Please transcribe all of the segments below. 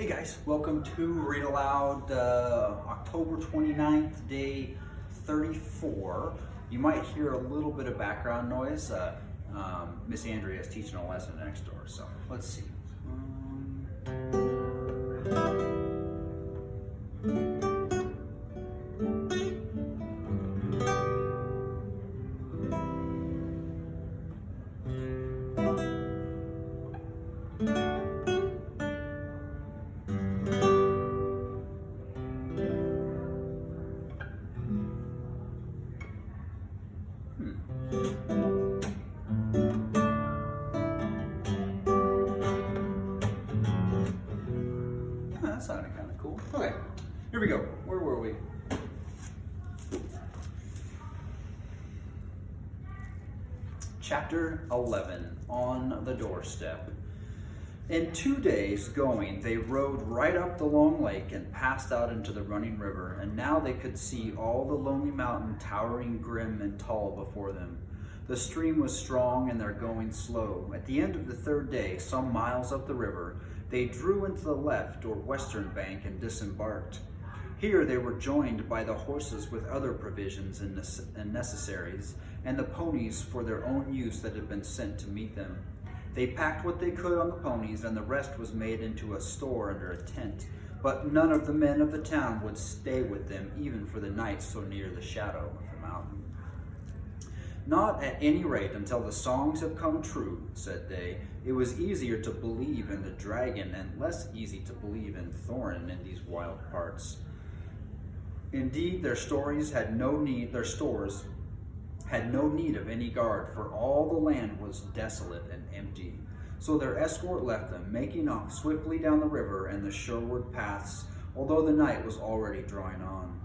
Hey guys, welcome to Read Aloud, October 29th, day 34. You might hear a little bit of background noise. Miss Andrea is teaching a lesson next door, so let's see. That sounded kind of cool. Okay, here we go. Where were we? Chapter 11, On the Doorstep. In 2 days going, they rode right up the long lake and passed out into the running river, and now they could see all the lonely mountain towering grim and tall before them. The stream was strong and their going slow. At the end of the third day, some miles up the river, they drew into the left or western bank and disembarked. Here they were joined by the horses with other provisions and necessaries, and the ponies for their own use that had been sent to meet them. They packed what they could on the ponies, and the rest was made into a store under a tent. But none of the men of the town would stay with them, even for the night so near the shadow of the mountain. Not at any rate until the songs have come true, said they. It was easier to believe in the dragon and less easy to believe in Thorin in these wild parts. Indeed, their stores had no need of any guard, for all the land was desolate and empty. So their escort left them, making off swiftly down the river and the shoreward paths, although the night was already drawing on.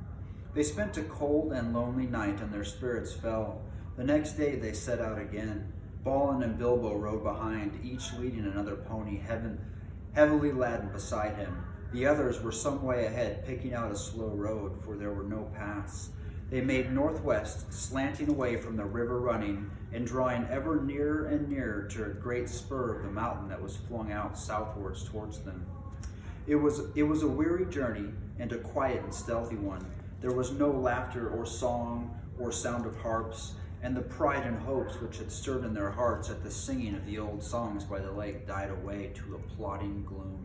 They spent a cold and lonely night, and their spirits fell. The next day they set out again. Balin and Bilbo rode behind, each leading another pony heavily laden beside him. The others were some way ahead, picking out a slow road, for there were no paths. They made northwest, slanting away from the river running, and drawing ever nearer and nearer to a great spur of the mountain that was flung out southwards towards them. It was a weary journey, and a quiet and stealthy one. There was no laughter or song or sound of harps, and the pride and hopes which had stirred in their hearts at the singing of the old songs by the lake died away to a plodding gloom.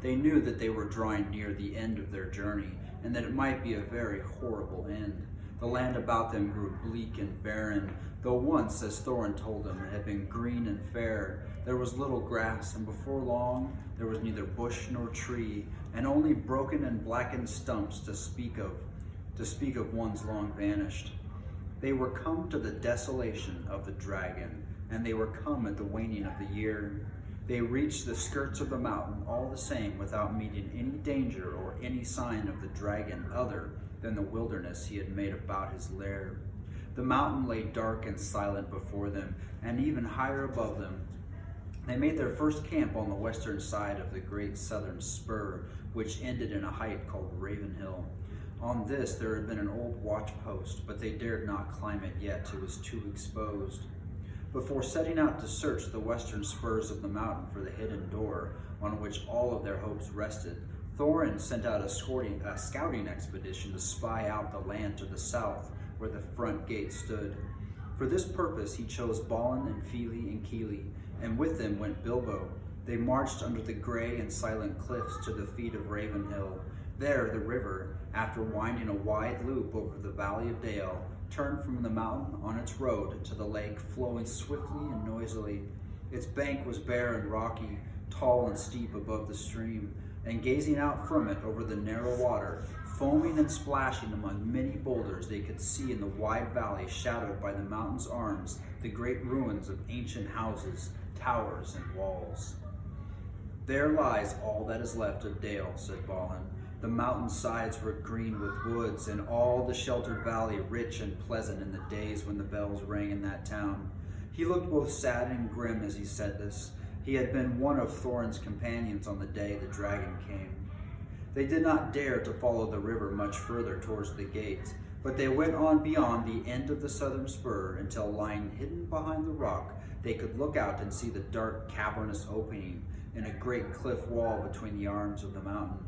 They knew that they were drawing near the end of their journey, and that it might be a very horrible end. The land about them grew bleak and barren, though once, as Thorin told them, it had been green and fair. There was little grass, and before long there was neither bush nor tree, and only broken and blackened stumps to speak of ones long vanished. They were come to the desolation of the dragon, and they were come at the waning of the year. They reached the skirts of the mountain all the same without meeting any danger or any sign of the dragon other than the wilderness he had made about his lair. The mountain lay dark and silent before them, and even higher above them. They made their first camp on the western side of the great southern spur, which ended in a height called Raven Hill. On this there had been an old watch post, but they dared not climb it yet. It was too exposed. Before setting out to search the western spurs of the mountain for the hidden door on which all of their hopes rested, Thorin sent out a scouting expedition to spy out the land to the south where the front gate stood. For this purpose he chose Balin and Fili and Kili, and with them went Bilbo. They marched under the gray and silent cliffs to the feet of Raven Hill. There the river, after winding a wide loop over the valley of Dale, turned from the mountain on its road to the lake, flowing swiftly and noisily. Its bank was bare and rocky, tall and steep above the stream, and gazing out from it over the narrow water, foaming and splashing among many boulders, they could see in the wide valley shadowed by the mountain's arms the great ruins of ancient houses, towers, and walls. There lies all that is left of Dale, said Balin. The mountain sides were green with woods, and all the sheltered valley rich and pleasant in the days when the bells rang in that town. He looked both sad and grim as he said this. He had been one of Thorin's companions on the day the dragon came. They did not dare to follow the river much further towards the gate. But they went on beyond the end of the southern spur until, lying hidden behind the rock, they could look out and see the dark, cavernous opening in a great cliff wall between the arms of the mountain.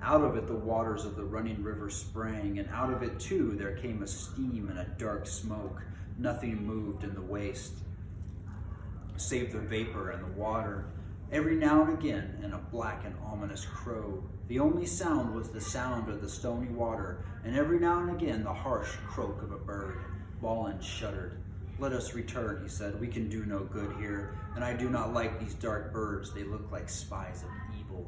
Out of it the waters of the running river sprang, and out of it too there came a steam and a dark smoke. Nothing moved in the waste, save the vapor and the water. Every now and again, in a black and ominous crow. The only sound was the sound of the stony water, and every now and again the harsh croak of a bird. Balin shuddered. "Let us return," he said. "We can do no good here, and I do not like these dark birds. They look like spies of evil."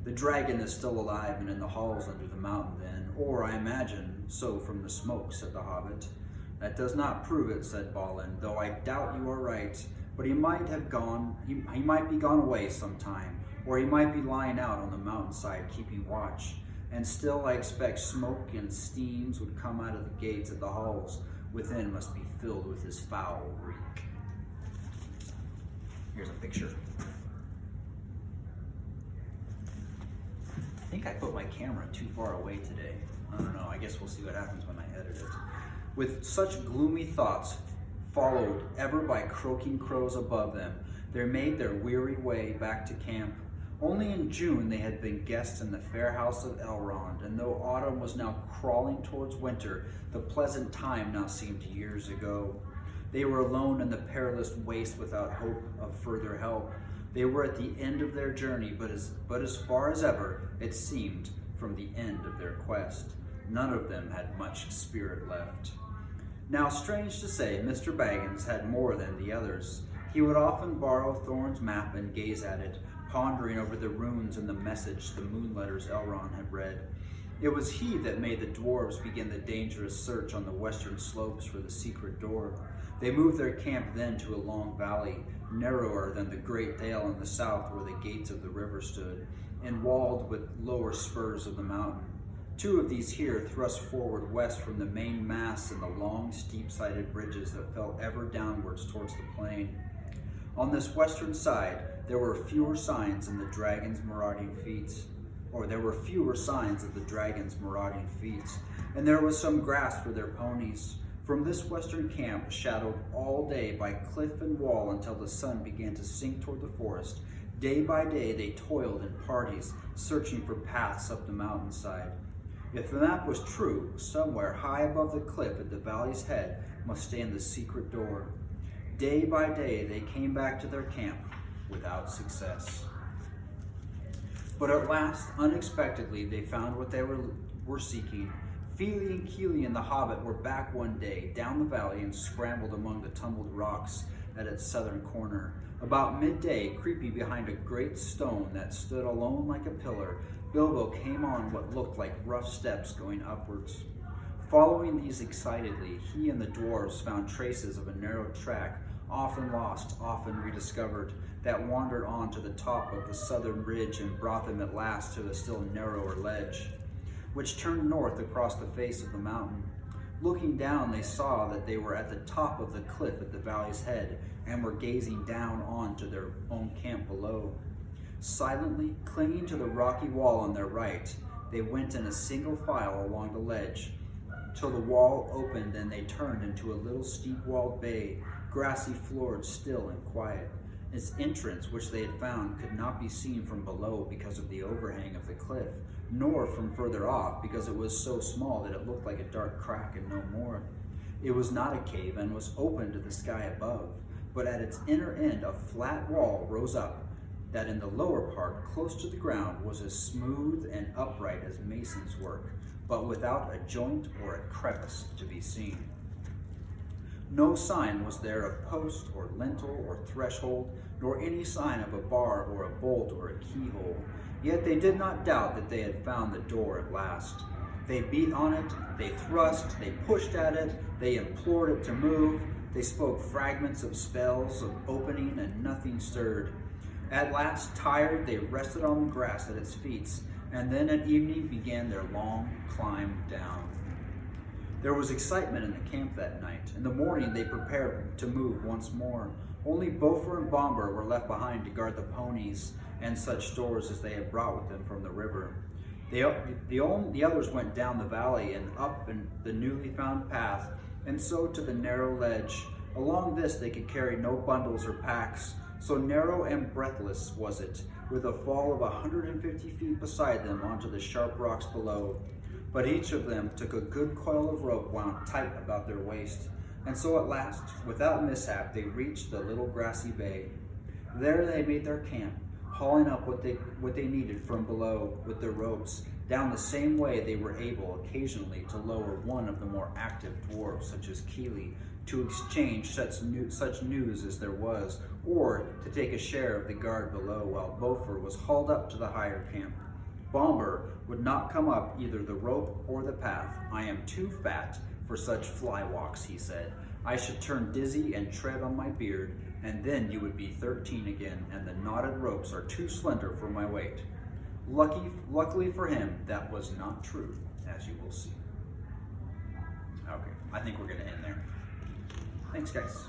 "The dragon is still alive and in the halls under the mountain then, or I imagine so from the smoke," said the Hobbit. "That does not prove it," said Balin, "though I doubt you are right. But he might have gone, he might be gone away sometime, or he might be lying out on the mountainside keeping watch. And still I expect smoke and steams would come out of the gates at the halls. Within must be filled with his foul reek." Here's a picture. I think I put my camera too far away today. I don't know, I guess we'll see what happens when I edit it. With such gloomy thoughts, followed ever by croaking crows above them, they made their weary way back to camp. Only in June they had been guests in the fair house of Elrond, and though autumn was now crawling towards winter, the pleasant time now seemed years ago. They were alone in the perilous waste without hope of further help. They were at the end of their journey, but as far as ever, it seemed, from the end of their quest. None of them had much spirit left. Now, strange to say, Mr. Baggins had more than the others. He would often borrow Thorn's map and gaze at it, pondering over the runes and the message the moonletters Elrond had read. It was he that made the dwarves begin the dangerous search on the western slopes for the secret door. They moved their camp then to a long valley, narrower than the great dale in the south where the gates of the river stood, and walled with lower spurs of the mountain. Two of these here thrust forward west from the main mass and the long, steep-sided bridges that fell ever downwards towards the plain. On this western side, there were fewer signs of the dragon's marauding feet, and there was some grass for their ponies. From this western camp, shadowed all day by cliff and wall until the sun began to sink toward the forest, day by day they toiled in parties, searching for paths up the mountainside. If the map was true, somewhere high above the cliff at the valley's head must stand the secret door. Day by day they came back to their camp without success. But at last, unexpectedly, they found what they were seeking. Fili and Kili and the Hobbit were back one day down the valley and scrambled among the tumbled rocks at its southern corner. About midday, creepy behind a great stone that stood alone like a pillar, Bilbo came on what looked like rough steps going upwards. Following these excitedly, he and the dwarves found traces of a narrow track, often lost, often rediscovered, that wandered on to the top of the southern ridge and brought them at last to a still narrower ledge, which turned north across the face of the mountain. Looking down, they saw that they were at the top of the cliff at the valley's head and were gazing down on to their own camp below. Silently, clinging to the rocky wall on their right, they went in a single file along the ledge till the wall opened and they turned into a little steep-walled bay, grassy floored, still and quiet. Its entrance, which they had found, could not be seen from below because of the overhang of the cliff, nor from further off because it was so small that it looked like a dark crack and no more. It was not a cave and was open to the sky above, but at its inner end a flat wall rose up, that in the lower part, close to the ground, was as smooth and upright as mason's work, but without a joint or a crevice to be seen. No sign was there of post or lintel or threshold, nor any sign of a bar or a bolt or a keyhole. Yet they did not doubt that they had found the door at last. They beat on it, they thrust, they pushed at it, they implored it to move, they spoke fragments of spells of opening, and nothing stirred. At last, tired, they rested on the grass at its feet, and then at evening began their long climb down. There was excitement in the camp that night. In the morning, they prepared to move once more. Only Bofur and Bombur were left behind to guard the ponies and such stores as they had brought with them from the river. The others went down the valley and up the newly found path, and so to the narrow ledge. Along this they could carry no bundles or packs, so narrow and breathless was it, with a fall of 150 feet beside them onto the sharp rocks below. But each of them took a good coil of rope wound tight about their waist, and so at last, without mishap, they reached the little grassy bay. There they made their camp, hauling up what they needed from below with their ropes. Down the same way they were able occasionally to lower one of the more active dwarves, such as Keeley, to exchange such news as there was, or to take a share of the guard below while Beaufort was hauled up to the higher camp. Bomber would not come up either the rope or the path. I am too fat for such fly walks, he said. I should turn dizzy and tread on my beard, and then you would be 13 again, and the knotted ropes are too slender for my weight. Luckily for him, that was not true, as you will see. Okay, I think we're going to end there. Thanks, guys.